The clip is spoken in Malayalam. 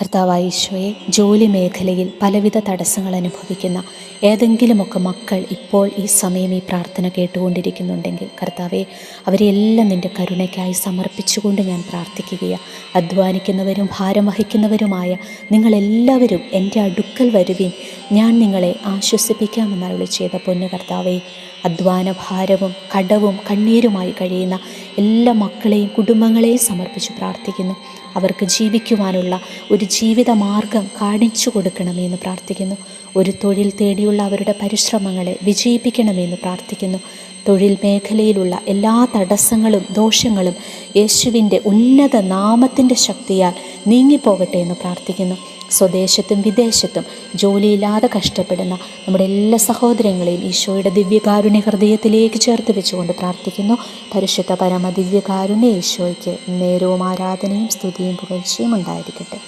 കർത്താവായ ഈശോയെ, ജോലി മേഖലയിൽ പലവിധ തടസ്സങ്ങൾ അനുഭവിക്കുന്ന ഏതെങ്കിലുമൊക്കെ മക്കൾ ഇപ്പോൾ ഈ സമയം ഈ പ്രാർത്ഥന കേട്ടുകൊണ്ടിരിക്കുന്നുണ്ടെങ്കിൽ കർത്താവെ, അവരെല്ലാം നിൻ്റെ കരുണയ്ക്കായി സമർപ്പിച്ചുകൊണ്ട് ഞാൻ പ്രാർത്ഥിക്കുകയാണ്. അധ്വാനിക്കുന്നവരും ഭാരം വഹിക്കുന്നവരുമായ നിങ്ങളെല്ലാവരും എൻ്റെ അടുക്കൽ വരുവിൻ, ഞാൻ നിങ്ങളെ ആശ്വസിപ്പിക്കാമെന്നരുളി ചെയ്ത പൊന്നു കർത്താവെ, അധ്വാന ഭാരവും കടവും കണ്ണീരുമായി കഴിയുന്ന എല്ലാ മക്കളെയും കുടുംബങ്ങളെയും സമർപ്പിച്ച് പ്രാർത്ഥിക്കുന്നു. അവർക്ക് ജീവിക്കുവാനുള്ള ഒരു ജീവിത മാർഗം കാണിച്ചു കൊടുക്കണമെന്ന് പ്രാർത്ഥിക്കുന്നു. ഒരു തൊഴിൽ തേടിയുള്ള അവരുടെ പരിശ്രമങ്ങളെ വിജയിപ്പിക്കണമെന്ന് പ്രാർത്ഥിക്കുന്നു. തൊഴിൽ മേഖലയിലുള്ള എല്ലാ തടസ്സങ്ങളും ദോഷങ്ങളും യേശുവിൻ്റെ ഉന്നത നാമത്തിൻ്റെ ശക്തിയാൽ നീങ്ങിപ്പോകട്ടെ എന്ന് പ്രാർത്ഥിക്കുന്നു. സ്വദേശത്തും വിദേശത്തും ജോലിയില്ലാതെ കഷ്ടപ്പെടുന്ന നമ്മുടെ എല്ലാ സഹോദരങ്ങളെയും ഈശോയുടെ ദിവ്യകാരുണ്യ ഹൃദയത്തിലേക്ക് ചേർത്ത് വെച്ചുകൊണ്ട് പ്രാർത്ഥിക്കുന്നു. പരിശുദ്ധ പരമ ദിവ്യകാരുണ്യ ഈശോയ്ക്ക് നേരവും ആരാധനയും സ്തുതിയും പുകഴ്ചയും ഉണ്ടായിരിക്കട്ടെ.